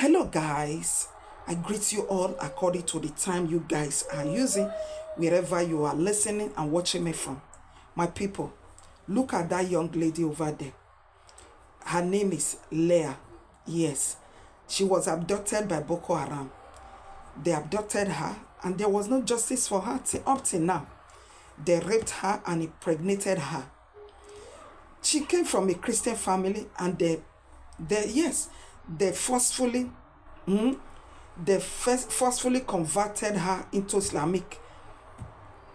Hello, guys. I greet you all according to the time you guys are using, wherever you are listening and watching me from. My people, look at that young lady over there. Her name is Leah. Yes, she was abducted by Boko Haram. They abducted her, and there was no justice for her up till now. They raped her and impregnated her. She came from a Christian family, and they forcefully forcefully converted her into Islamic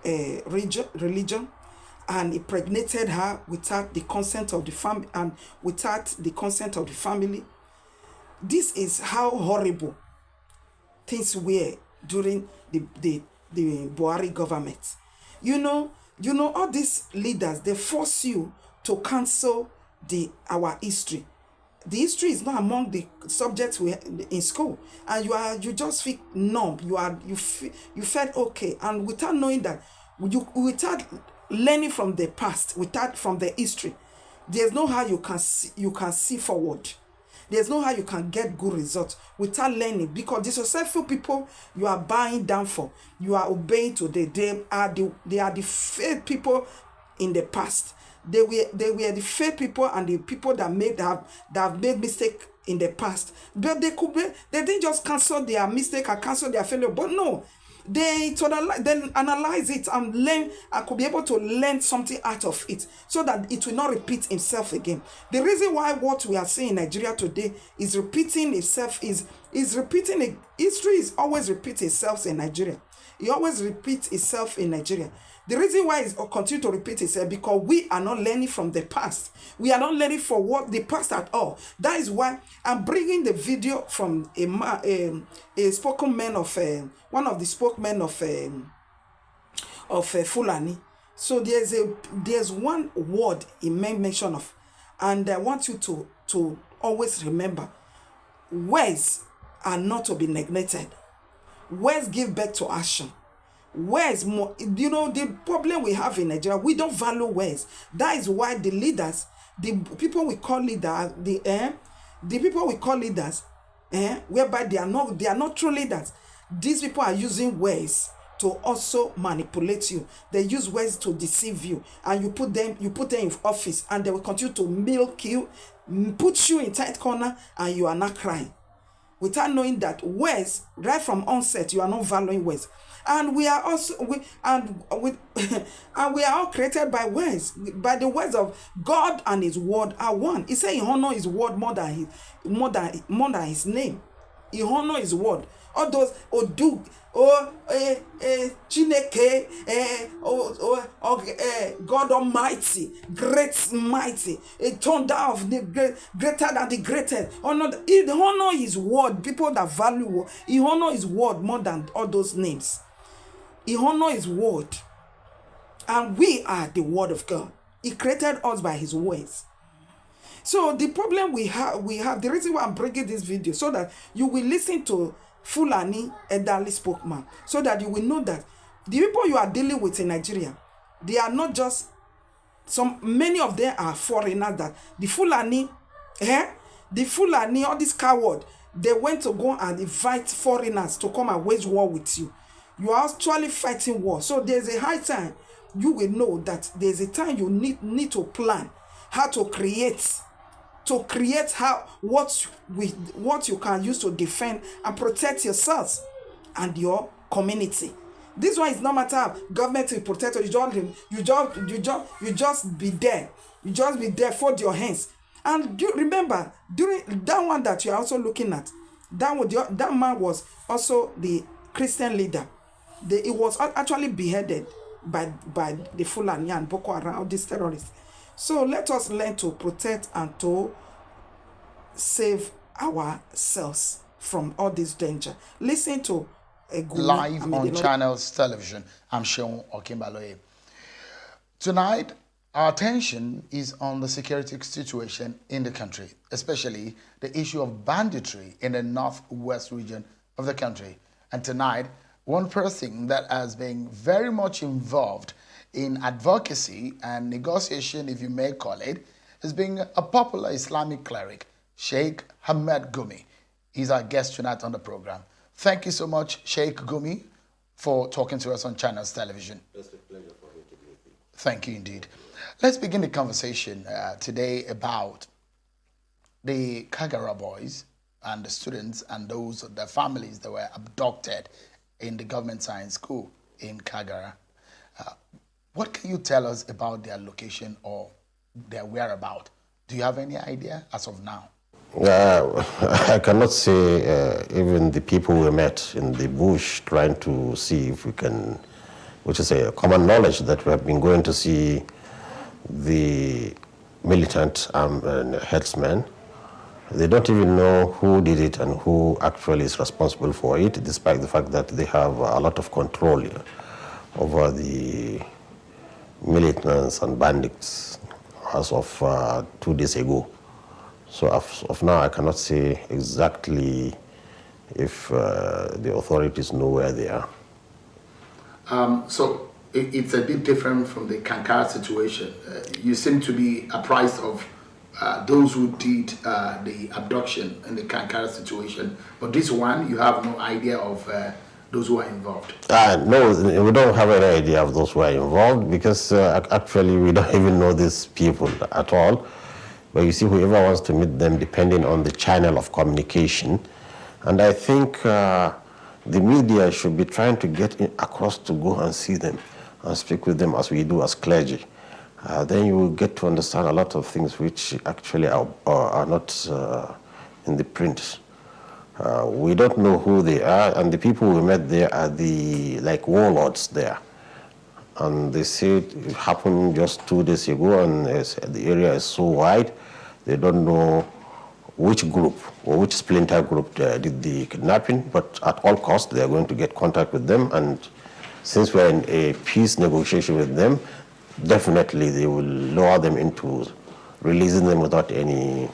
religion, and impregnated her without the consent of the family and without the consent of the family. This is how horrible things were during the Buhari government. You know, all these leaders, they force you to cancel our history. The history is not among the subjects we in school, and you just feel numb. You felt okay, and without knowing that, without learning from the past, from the history, there's no how you can see forward. There's no how you can get good results without learning, because the successful people you are bowing down for, you are obeying today. They are the faith people in the past. They were the faith people and the people that have made mistake in the past. But they didn't just cancel their mistake and cancel their failure. But no, they analyze it and learn and could be able to learn something out of it, so that it will not repeat itself again. The reason why what we are seeing in Nigeria today is repeating itself is repeating. History is always repeat itself in Nigeria. It always repeats itself in Nigeria. The reason why it continue to repeat itself, because we are not learning from the past. We are not learning from what the past at all. That is why I'm bringing the video from a spokesman of one of the spokesmen of Fulani. So there's one word he made mention of, and I want you to always remember: words are not to be neglected. Words give birth to action. Words more, the problem we have in Nigeria, we don't value words. That is why the leaders, the people we call leaders, whereby they are not true leaders. These people are using words to also manipulate you. They use words to deceive you, and you put them in office, and they will continue to milk you, put you in tight corner, and you are not crying, without knowing that words, right from onset, you are not valuing words. And we are also and we are all created by words, by the words of God, and His word are one. He said He honor His word more than His name. He honor His word. All those Chineke, God Almighty, great mighty, a thunder of the greater than the greatest. He honor His word. People that value, He honor His word more than all those names. He honor His word, and we are the word of God. He created us by His words. So the problem we have, the reason why I'm bringing this video, so that you will listen to Fulani elderly spokesman, so that you will know that the people you are dealing with in Nigeria, they are not just many of them are foreigners. That the Fulani, all these coward, they went to go and invite foreigners to come and wage war with you. You are actually fighting war. So there's a high time you will know that there's a time you need to plan how to create what you can use to defend and protect yourselves and your community. This one is no matter government will protect you. You just be there. You just be there, fold your hands. And you remember, during that one that you are also looking at, that man was also the Christian leader. He was actually beheaded by the Fulani and Boko Haram, all these terrorists. So let us learn to protect and to save ourselves from all this danger. Listen to a Gumi. Live on Channels Television, I'm Seun Okinbaloye. Tonight, our attention is on the security situation in the country, especially the issue of banditry in the northwest region of the country. And tonight, one person that has been very much involved in advocacy and negotiation, if you may call it, has been a popular Islamic cleric, Sheikh Ahmed Gumi. He's our guest tonight on the program. Thank you so much, Sheikh Gumi, for talking to us on Channels Television. It's a pleasure for me to be with you. Thank you indeed. Let's begin the conversation today about the Kagara boys and the students and those, the families that were abducted in the government science school in Kagara. What can you tell us about their location or their whereabouts? Do you have any idea as of now? I cannot say even the people we met in the bush trying to see if we can, which is a common knowledge that we have been going to see the militant headsmen. They don't even know who did it and who actually is responsible for it, despite the fact that they have a lot of control over the militants and bandits as of 2 days ago. So of now, I cannot say exactly if the authorities know where they are. So it's a bit different from the Kankara situation. You seem to be apprised of those who did the abduction in the Kankara situation, but this one, you have no idea of those who are involved. No, we don't have any idea of those who are involved because actually we don't even know these people at all. But you see, whoever wants to meet them, depending on the channel of communication. And I think the media should be trying to get across to go and see them and speak with them as we do as clergy. Then you will get to understand a lot of things which actually are not in the print. We don't know who they are, and the people we met there are the warlords there. And they said it happened just 2 days ago, and the area is so wide, they don't know which group or which splinter group did the kidnapping, but at all costs they are going to get contact with them, and since we're in a peace negotiation with them, definitely they will lower them into releasing them without any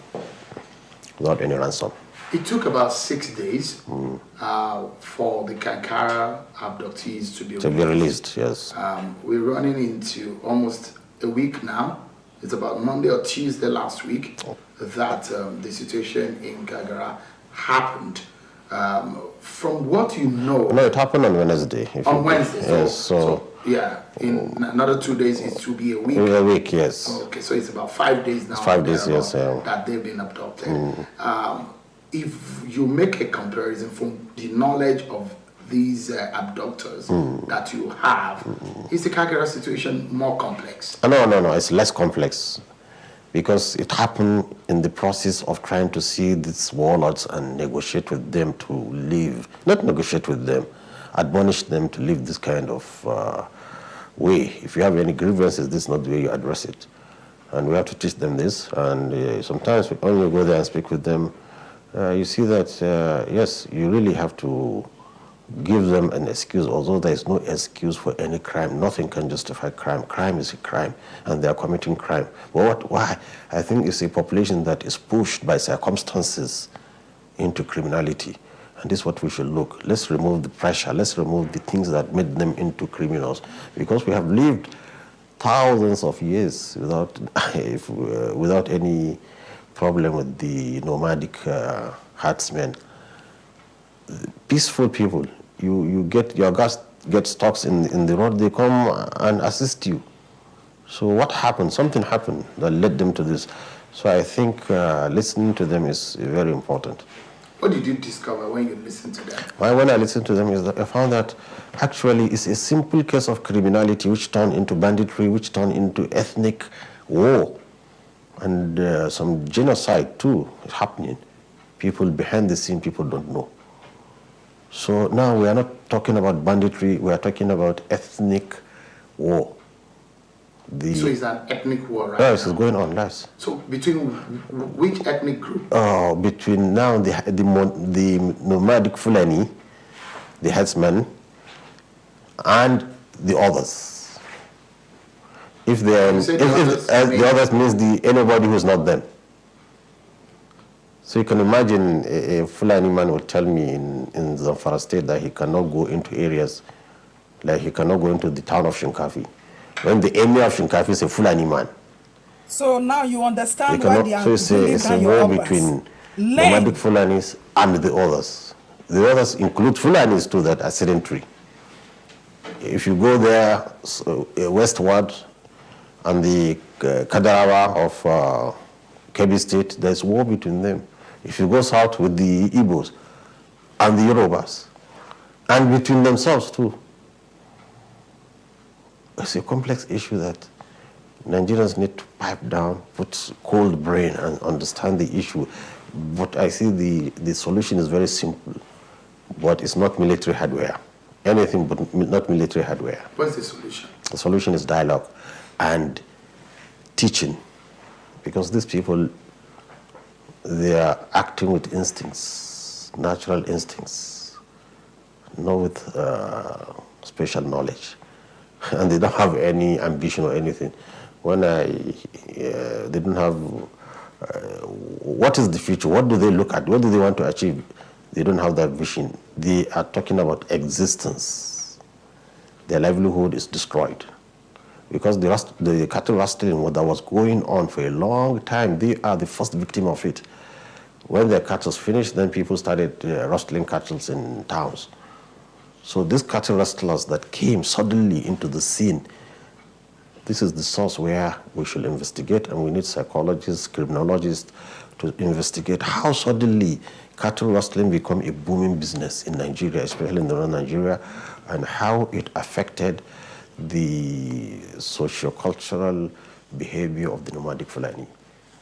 ransom. It took about 6 days for the Kankara abductees to be released. Yes. We're running into almost a week now. It's about Monday or Tuesday last week that the situation in Kagara happened. From what you know... No, it happened on Wednesday. On Wednesday? Yes, so yeah, in another 2 days it will be a week. A week, yes. Okay, so it's about 5 days now. It's 5 days, yes. That they've been abducted. If you make a comparison from the knowledge of these abductors that you have, is the Kagara situation more complex? No, it's less complex because it happened in the process of trying to see these warlords and negotiate with them to leave, not negotiate with them, admonish them to leave this kind of way. If you have any grievances, this is not the way you address it. And we have to teach them this, and sometimes when you go there and speak with them, you see that, yes, you really have to give them an excuse, although there is no excuse for any crime. Nothing can justify crime. Crime is a crime, and they are committing crime. But why? I think it's a population that is pushed by circumstances into criminality. And this is what we should look. Let's remove the pressure. Let's remove the things that made them into criminals. Because we have lived thousands of years without any problem with the nomadic herdsmen. Peaceful people, you get your gas get stuck in the road, they come and assist you. So what happened? Something happened that led them to this. So I think listening to them is very important. What did you discover when you listened to them? When I listened to them, is that I found that actually it's a simple case of criminality which turned into banditry, which turned into ethnic war. And some genocide too is happening. People behind the scene, people don't know. So now we are not talking about banditry, we are talking about ethnic war. So it's an ethnic war, right? Yes, it's going on, yes. So between which ethnic group? Between now the nomadic Fulani, the headsmen, and the others. If they are, the others means anybody who's not them. So you can imagine a Fulani man will tell me in Zamfara state that he cannot go into areas, like he cannot go into the town of Shinkafi, when the emir of Shinkafi is a Fulani man. So now you understand why they are so it's a war nomadic Fulanis and the others. The others include Fulanis too that are sedentary. If you go there westward on the Kadarawa of Kebbi State, there's war between them. If you go south with the Igbos and the Yorubas, and between themselves too. It's a complex issue that Nigerians need to pipe down, put cold brain and understand the issue. But I see the solution is very simple, but it's not military hardware. Anything but not military hardware. What's the solution? The solution is dialogue and teaching, because these people, they are acting with instincts, natural instincts, not with special knowledge. And they don't have any ambition or anything. When they don't have, what is the future? What do they look at? What do they want to achieve? They don't have that vision. They are talking about existence. Their livelihood is destroyed. Because the cattle rustling that was going on for a long time, they are the first victim of it. When their cattle finished, then people started rustling cattle in towns. So these cattle rustlers that came suddenly into the scene, this is the source where we should investigate, and we need psychologists, criminologists to investigate how suddenly cattle rustling become a booming business in Nigeria, especially in northern Nigeria, and how it affected the socio-cultural behavior of the nomadic Fulani.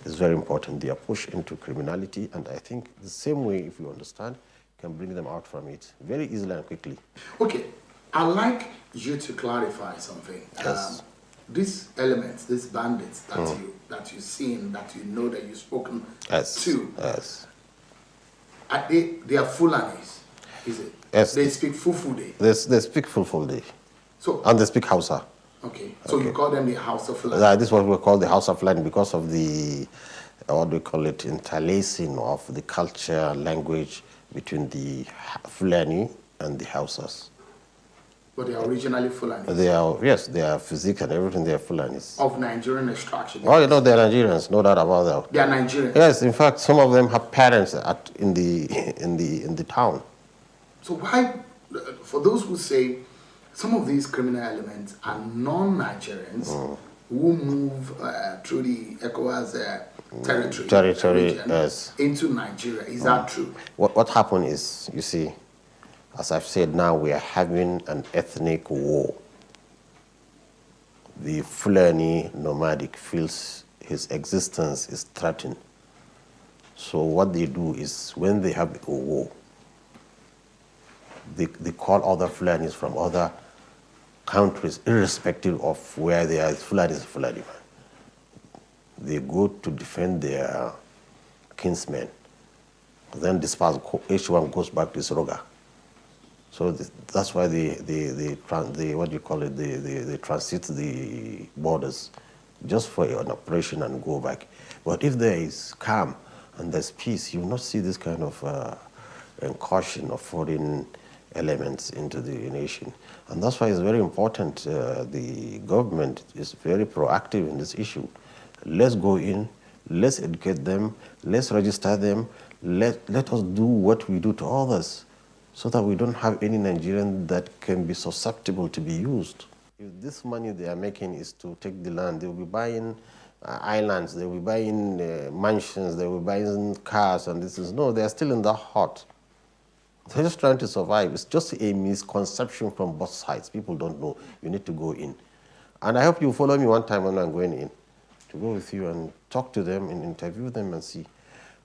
It's very important. They are pushed into criminality, and I think the same way, if you understand, can bring them out from it very easily and quickly. Okay, I'd like you to clarify something. Yes. These elements, these bandits that you've seen, that you know, that you've spoken to, yes. They are Fulanis, is it? Yes. They speak Fulfulde. They speak Fulfulde. So, and they speak Hausa. Okay, so you call them the House of Fulani? This is what we call the House of Fulani because of the, what do we call it, interlacing of the culture, language between the Fulani and the Hausas. But they are originally Fulani? They are, yes, they are physique and everything, they are Fulanis. Of Nigerian extraction? Oh, you know, they are Nigerians, no doubt about that. They are Nigerians? Yes, in fact, some of them have parents in the town. So why, for those who say some of these criminal elements are non-Nigerians who move through the ECOWAS territory region, yes, into Nigeria, is that true? What happened is, you see, as I've said now, we are having an ethnic war. The Fulani nomadic feels his existence is threatened. So what they do is, when they have a war, they call other Fulanis from other countries, irrespective of where they are. Fulani is Fulani man. They go to defend their kinsmen. Then disperse, each one goes back to his roga. So that's why they what do you call it? They transit the borders just for an operation and go back. But if there is calm and there's peace, you will not see this kind of incursion of foreign elements into the nation. And that's why it's very important, the government is very proactive in this issue. Let's go in, let's educate them, let's register them, let us do what we do to others, so that we don't have any Nigerian that can be susceptible to be used. If this money they are making is to take the land, they will be buying islands, they will be buying mansions, they will be buying cars, and this is, no, they are still in the hut. They're just trying to survive. It's just a misconception from both sides. People don't know. You need to go in. And I hope you follow me one time when I'm going in, to go with you and talk to them and interview them and see.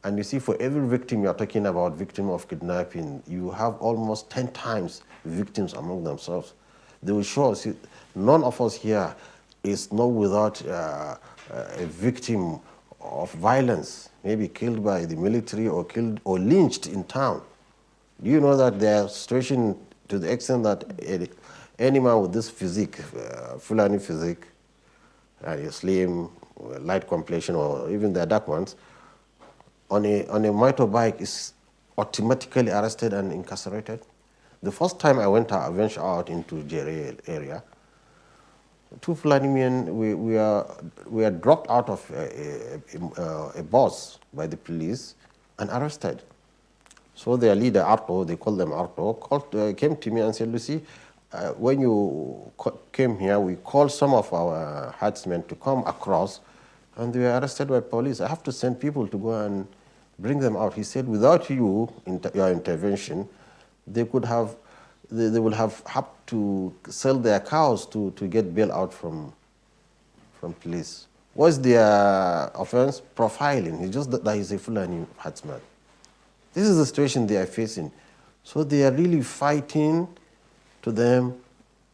And you see, for every victim you're talking about, victim of kidnapping, you have almost 10 times victims among themselves. They will show us, none of us here is not without a victim of violence, maybe killed by the military or killed or lynched in town. Do you know that their situation, to the extent that any man with this physique, Fulani physique, a slim, light complexion, or even the dark ones, on a motorbike is automatically arrested and incarcerated. The first time I ventured out into Jere area, two Fulani men, we were dropped out of a bus by the police and arrested. So their leader, Arto, they call them Arto, came to me and said, Lucy, when you came here, we called some of our herdsmen to come across, and they were arrested by police. I have to send people to go and bring them out. He said, without your intervention, they would have had to sell their cows to get bail out from police. What's their offense? Profiling. It's just that he's a Fulani herdsman. This is the situation they are facing. So they are really fighting, to them,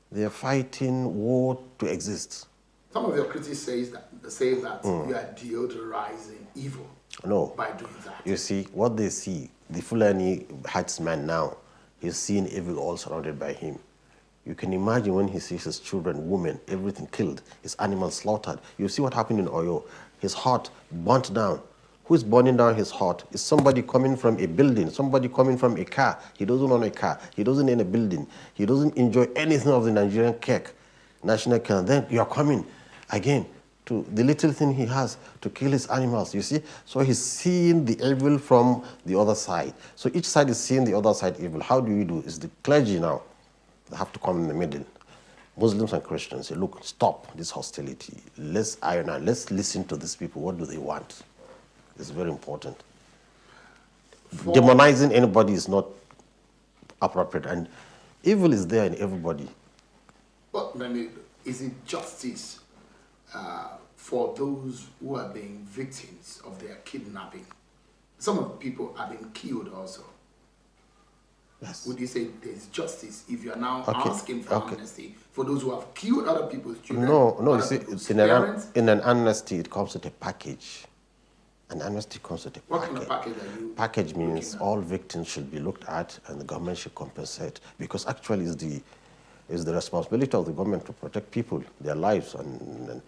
they are fighting war to exist. Some of your critics say that you are deodorizing evil by doing that. You see, what they see, the Fulani herdsman now, he's seeing evil all surrounded by him. You can imagine when he sees his children, women, everything killed, his animals slaughtered. You see what happened in Oyo. His hut burnt down. Who is burning down his hut? Is somebody coming from a building, somebody coming from a car. He doesn't own a car. He doesn't own a building. He doesn't enjoy anything of the Nigerian cake, national cake. And then you're coming again to the little thing he has to kill his animals, you see? So he's seeing the evil from the other side. So each side is seeing the other side evil. How do we do? It's the clergy now. They have to come in the middle. Muslims and Christians say, look, stop this hostility. Let's iron out. Let's listen to these people. What do they want? It's very important. Demonizing anybody is not appropriate. And evil is there in everybody. But is it justice for those who are being victims of their kidnapping? Some of the people are being killed also. Yes. Would you say there's justice if you are now asking for amnesty for those who have killed other people's children? No, you see, in an amnesty, it comes with a package. An amnesty comes with a package. What kind of package are you? Package means all victims should be looked at and the government should compensate, because actually it's the responsibility of the government to protect people, their lives and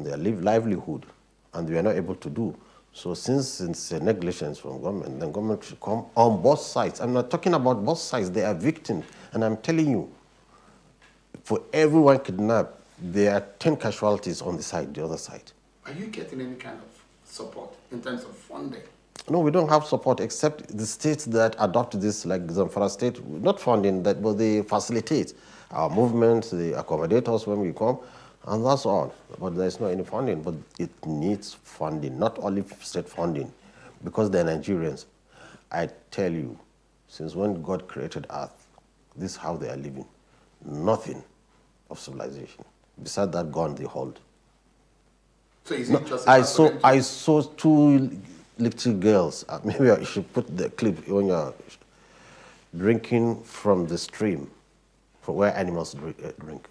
their livelihood, and we are not able to do. So since it's a negligence from government, then government should come on both sides. I'm not talking about both sides, they are victims. And I'm telling you, for everyone kidnapped, there are 10 casualties on the other side. Are you getting any kind of support in terms of funding? No, we don't have support except the states that adopt this, like Zamfara state, not funding that, but they facilitate our movement, they accommodate us when we come, and that's all. But there's no any funding, but it needs funding, not only state funding, because they're Nigerians. I tell you, since when God created earth, this is how they are living. Nothing of civilization. Besides that gun they hold. So is it just I saw two little girls. Maybe I should put the clip when you're drinking from the stream, from where animals drink.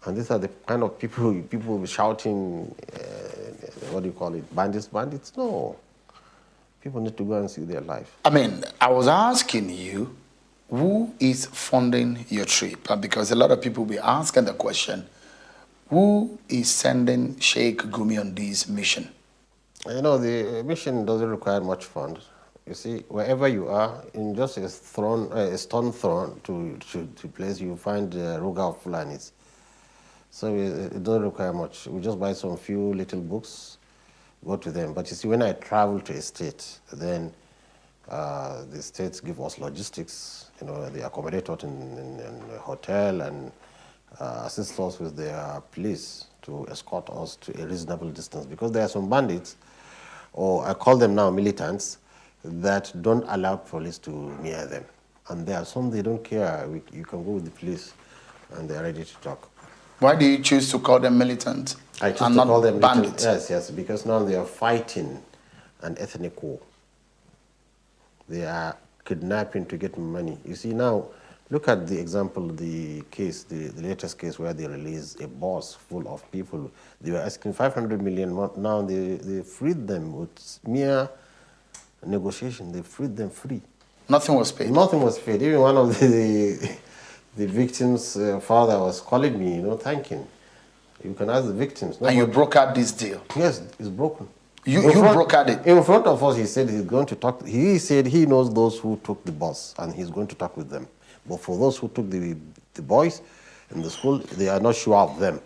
And these are the kind of people shouting, what do you call it, bandits? No. People need to go and see their life. I mean, I was asking you, who is funding your trip? Because a lot of people will be asking the question, who is sending Sheikh Gumi on this mission? You know, the mission doesn't require much funds. You see, wherever you are, in just a stone thrown to place, you find the Ruga of Fulanis. So it doesn't require much. We just buy some few little books, go to them. But you see, when I travel to a state, then the states give us logistics. You know, they accommodate us in a hotel and assist us with their police to escort us to a reasonable distance. Because there are some bandits, or I call them now militants, that don't allow police to near them. And there are some, they don't care. You can go with the police and they're ready to talk. Why do you choose to call them militant I choose and to not call them bandits? Yes, because now they are fighting an ethnic war. They are kidnapping to get money. You see now, look at the example, the case, the latest case where they released a bus full of people. They were asking 500 million. Now they freed them with mere negotiation. They freed them free. Nothing was paid. Nothing was paid. Even one of the victim's father was calling me, you know, thanking. You can ask the victims. And you brokered this deal? Yes, it's broken. You brokered it? In front of us, he said he's going to talk. He said he knows those who took the bus and he's going to talk with them. But for those who took the boys in the school, they are not sure of them.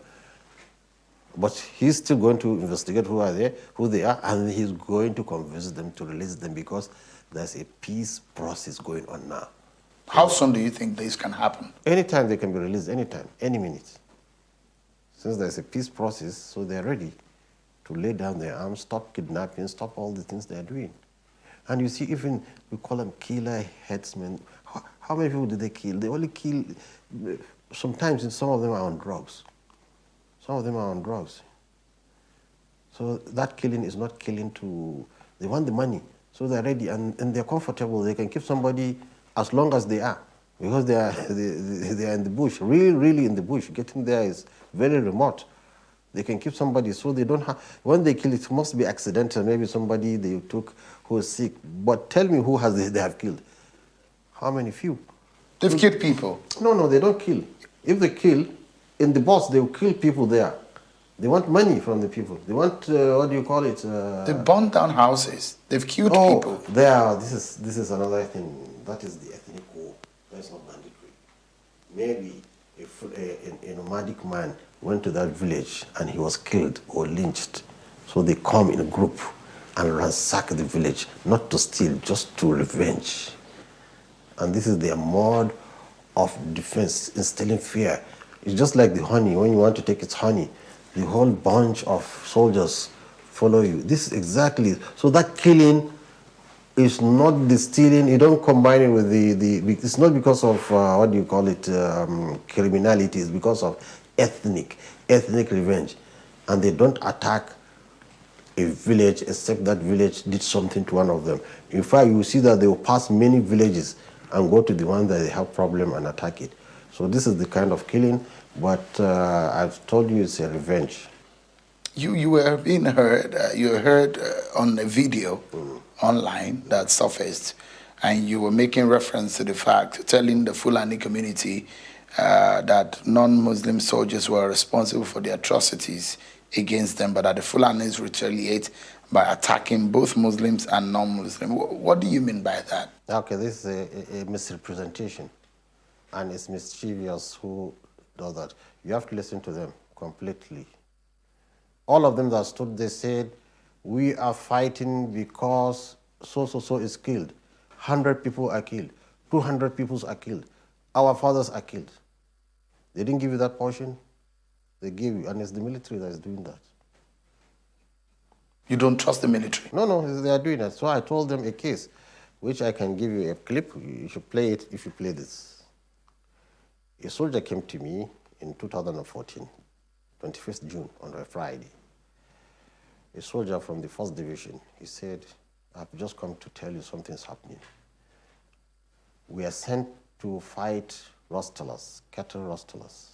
But he's still going to investigate who they are, and he's going to convince them to release them because there's a peace process going on now. How soon do you think this can happen? Anytime they can be released, anytime, any minute. Since there's a peace process, so they're ready to lay down their arms, stop kidnapping, stop all the things they're doing. And you see, even we call them killer headsmen. How many people did they kill? They only kill, sometimes some of them are on drugs. Some of them are on drugs. So that killing is not killing they want the money. So they're ready and they're comfortable. They can keep somebody as long as they are because they are in the bush, really in the bush. Getting there is very remote. They can keep somebody so they don't have, when they kill it must be accidental. Maybe somebody they took who is sick. But tell me who they have killed. How many? Few. They've killed people. No, they don't kill. If they kill, in the boss, they will kill people there. They want money from the people. They want, what do you call it? They burnt down houses. They've killed people. This is another thing. That is the ethnic war. That's not mandatory. Maybe if a nomadic man went to that village and he was killed or lynched, so they come in a group and ransack the village, not to steal, just to revenge. And this is their mode of defense, instilling fear. It's just like the honey. When you want to take its honey, the whole bunch of soldiers follow you. This is exactly, so that killing is not the stealing. You don't combine it with it's not because of, what do you call it, criminality. It's because of ethnic revenge. And they don't attack a village except that village did something to one of them. In fact, you see that they will pass many villages and go to the one that they have problem and attack it. So this is the kind of killing, but I've told you it's a revenge. You were being heard, you heard on a video online that surfaced, and you were making reference to the fact, telling the Fulani community that non-Muslim soldiers were responsible for the atrocities against them, but that the Fulanis retaliate by attacking both Muslims and non-Muslims. What do you mean by that? Okay, this is a misrepresentation, and it's mischievous who does that. You have to listen to them completely. All of them that stood, they said, we are fighting because so is killed. 100 people are killed. 200 people are killed. Our fathers are killed. They didn't give you that portion. They gave you, and it's the military that is doing that. You don't trust the military? No, they are doing that. So I told them a case, which I can give you a clip. You should play it if you play this. A soldier came to me in 2014, 21st June, on a Friday. A soldier from the 1st Division. He said, I've just come to tell you something's happening. We are sent to fight rustlers, cattle rustlers.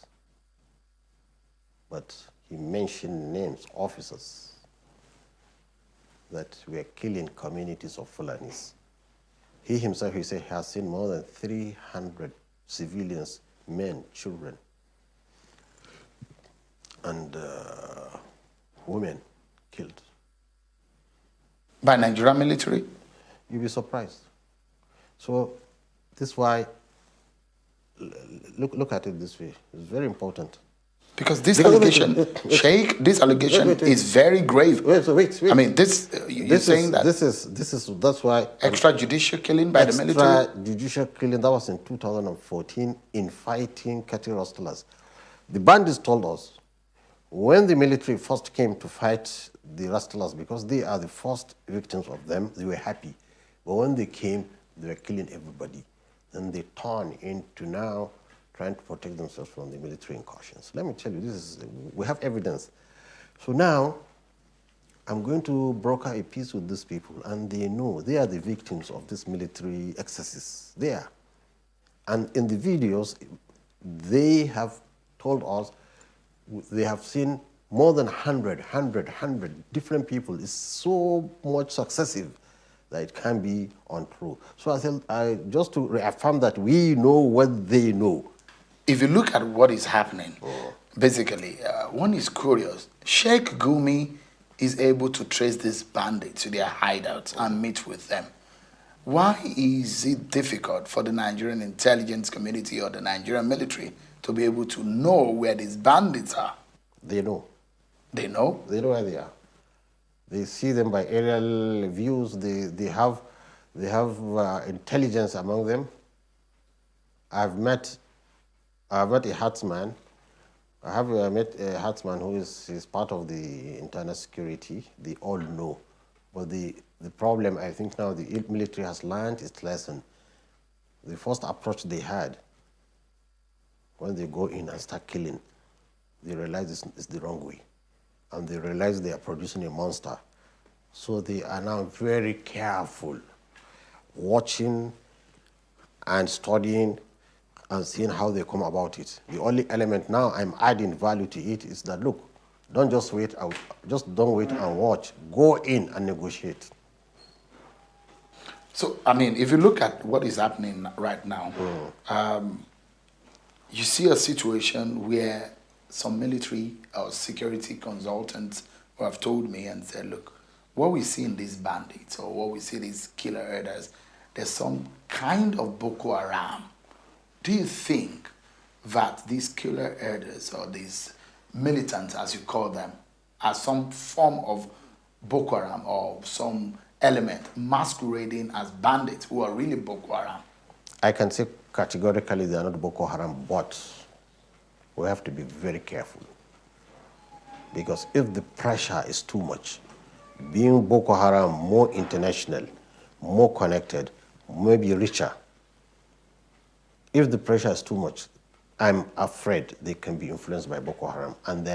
But he mentioned names, officers, that were killing communities of Fulanis. He himself, he said, he has seen more than 300 civilians, men, children, and women killed. By Nigerian military? You'll be surprised. So this is why, look at it this way. It's very important. Because this allegation, Sheikh, this allegation is very grave. Wait. I mean, you're saying that that's why extrajudicial killing by the military. Extrajudicial killing, that was in 2014 in fighting cattle rustlers. The bandits told us when the military first came to fight the rustlers, because they are the first victims of them, they were happy. But when they came, they were killing everybody. Then they turned into now trying to protect themselves from the military incursions. Let me tell you, we have evidence. So now, I'm going to broker a peace with these people, and they know they are the victims of this military excesses. They are. And in the videos, they have told us they have seen more than 100 different people. It's so much successive that it can be untrue. So just to reaffirm that we know what they know. If you look at what is happening, basically, one is curious. Sheikh Gumi is able to trace these bandits to their hideouts and meet with them. Why is it difficult for the Nigerian intelligence community or the Nigerian military to be able to know where these bandits are? They know. They know? They know where they are. They see them by aerial views. They have intelligence among them. I've met a herdsman. I have met a herdsman who is part of the internal security. They all know. But the problem, I think now the military has learned its lesson. The first approach they had, when they go in and start killing, they realize it's the wrong way. And they realize they are producing a monster. So they are now very careful, watching and studying and seeing how they come about it. The only element now I'm adding value to it is that, look, don't just wait out, just don't wait and watch. Go in and negotiate. So, I mean, if you look at what is happening right now, you see a situation where some military or security consultants who have told me and said, look, what we see in these bandits or what we see these killer herders, there's some kind of Boko Haram. Do you think that these killer herders or these militants, as you call them, are some form of Boko Haram or some element masquerading as bandits who are really Boko Haram? I can say categorically they are not Boko Haram, but we have to be very careful. Because if the pressure is too much, being Boko Haram more international, more connected, maybe richer, if the pressure is too much, I'm afraid they can be influenced by Boko Haram. And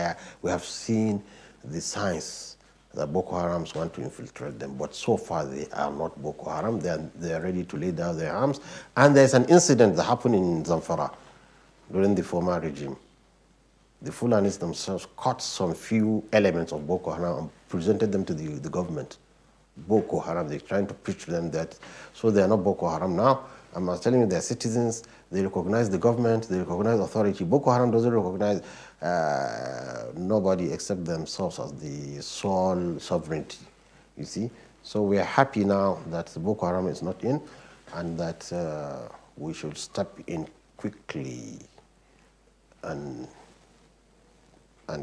we have seen the signs that Boko Harams want to infiltrate them. But so far, they are not Boko Haram. They are ready to lay down their arms. And there's an incident that happened in Zamfara during the former regime. The Fulanis themselves caught some few elements of Boko Haram and presented them to the government. Boko Haram, they're trying to preach to them that, so they are not Boko Haram now. I'm telling you, they're citizens, they recognize the government, they recognize authority. Boko Haram doesn't recognize nobody except themselves as the sole sovereignty, you see. So we are happy now that Boko Haram is not in and that we should step in quickly and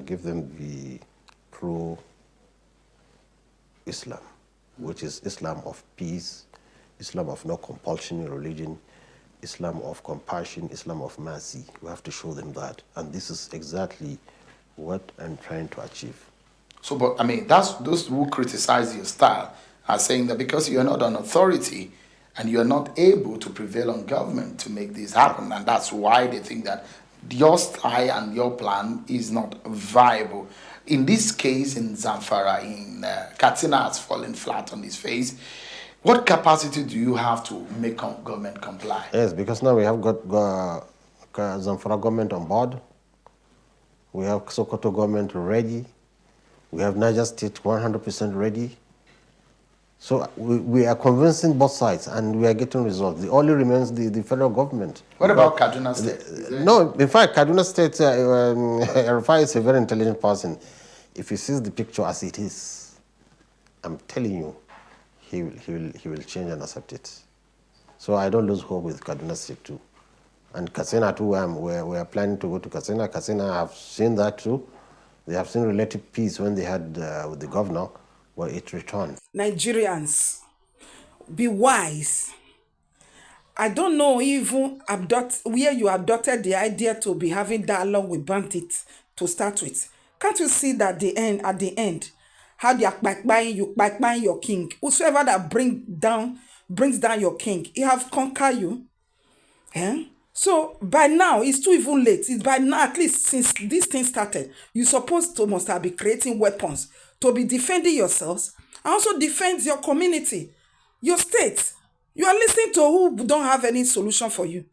give them the pro-Islam, which is Islam of peace, Islam of no compulsion in religion, Islam of compassion, Islam of mercy. We have to show them that. And this is exactly what I'm trying to achieve. So, but I mean, that's those who criticize your style are saying that because you're not an authority and you're not able to prevail on government to make this happen, and that's why they think that your style and your plan is not viable. In this case, in Zamfara, in Katsina has fallen flat on his face. What capacity do you have to make government comply? Yes, because now we have got Zamfara government on board. We have Sokoto government ready. We have Niger State 100% ready. So we are convincing both sides and we are getting results. The only remains the federal government. What about Kaduna State? No, in fact, Kaduna State, Rufai is a very intelligent person. If he sees the picture as it is, I'm telling you, he will change and accept it. So I don't lose hope with Kaduna State too. And Katsina too, we are planning to go to Katsina. Katsina have seen that too. They have seen relative peace when they had with the governor, but it returned. Nigerians, be wise. I don't know even where you adopted the idea to be having dialogue with bandits to start with. Can't you see that at the end, how they are backbiting your king? Whosoever that brings down your king, he have conquered you. Eh? So by now, it's too even late. It's by now, at least since this thing started, you're supposed to must have been creating weapons to be defending yourselves and also defend your community, your state. You are listening to who don't have any solution for you.